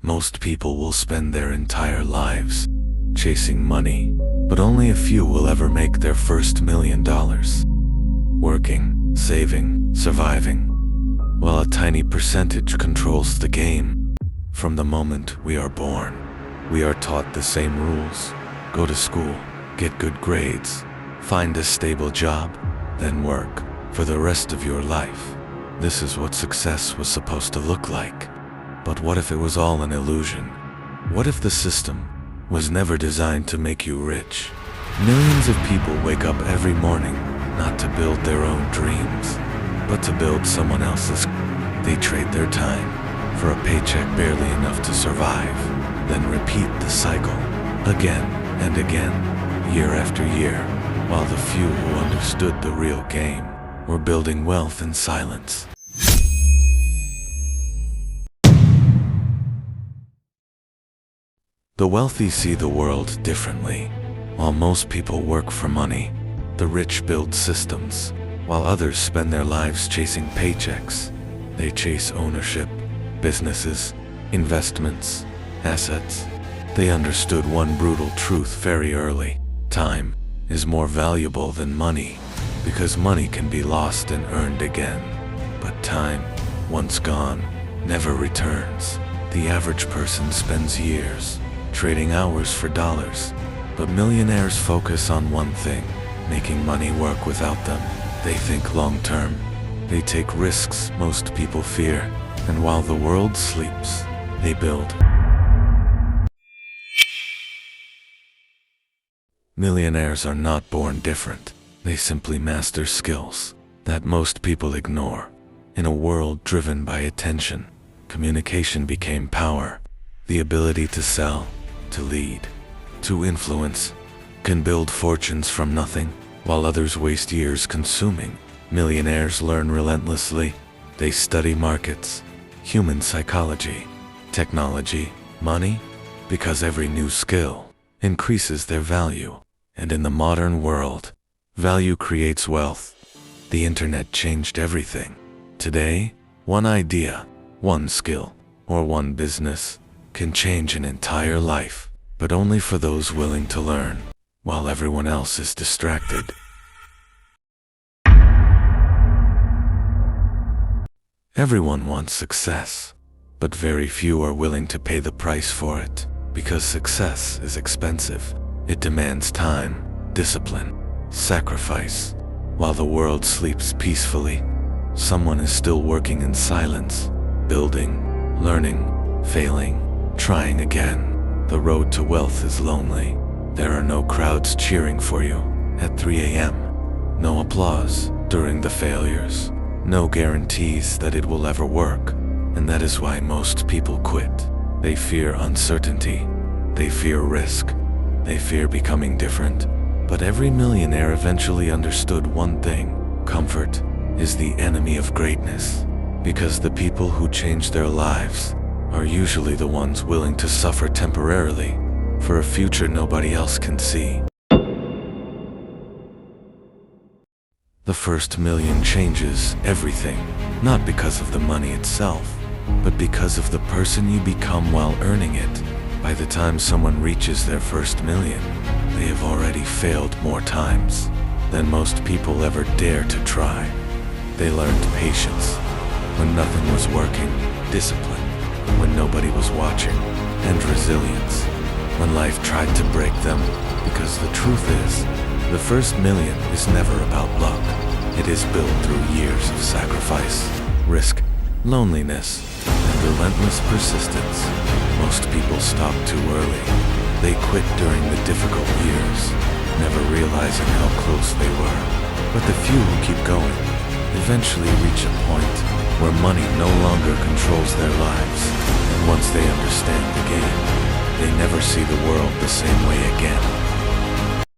Most people will spend their entire lives chasing money, but only a few will ever make their first $1 million. Working, saving, surviving, while a tiny percentage controls the game. From the moment we are born, we are taught the same rules. Go to school, get good grades, find a stable job, then work for the rest of your life. This is what success was supposed to look like. But what if it was all an illusion? What if the system was never designed to make you rich? Millions of people wake up every morning not to build their own dreams, but to build someone else's. They trade their time for a paycheck barely enough to survive, then repeat the cycle again and again, year after year, while the few who understood the real game were building wealth in silence. The wealthy see the world differently. While most people work for money, the rich build systems. While others spend their lives chasing paychecks, they chase ownership, businesses, investments, assets. They understood one brutal truth very early. Time is more valuable than money, because money can be lost and earned again. But time, once gone, never returns. The average person spends years trading hours for dollars, but millionaires focus on one thing: making money work without them. They think long-term. They take risks most people fear, and while the world sleeps, they build. Millionaires are not born different. They simply master skills that most people ignore. In a world driven by attention, communication became power. The ability to sell, to lead, to influence, can build fortunes from nothing, while others waste years consuming. Millionaires learn relentlessly. They study markets, human psychology, technology, money, because every new skill increases their value. And in the modern world, value creates wealth. The internet changed everything. Today, one idea, one skill, or one business can change an entire life, but only for those willing to learn, while everyone else is distracted. Everyone wants success, but very few are willing to pay the price for it, because success is expensive. It demands time, discipline, sacrifice. While the world sleeps peacefully, someone is still working in silence, building, learning, failing, trying again. The road to wealth is lonely. There are no crowds cheering for you at 3 a.m. No applause during the failures. No guarantees that it will ever work. And that is why most people quit. They fear uncertainty. They fear risk. They fear becoming different. But every millionaire eventually understood one thing: comfort is the enemy of greatness. Because the people who change their lives are usually the ones willing to suffer temporarily for a future nobody else can see. The first million changes everything, not because of the money itself, but because of the person you become while earning it. By the time someone reaches their first million, they have already failed more times than most people ever dare to try. They learned patience when nothing was working, discipline when nobody was watching, and resilience when life tried to break them. Because the truth is, the first million is never about luck. It is built through years of sacrifice, risk, loneliness, and relentless persistence. Most people stop too early. They quit during the difficult years, never realizing how close they were. But the few who keep going eventually reach a point where money no longer controls their lives. And once they understand the game, they never see the world the same way again.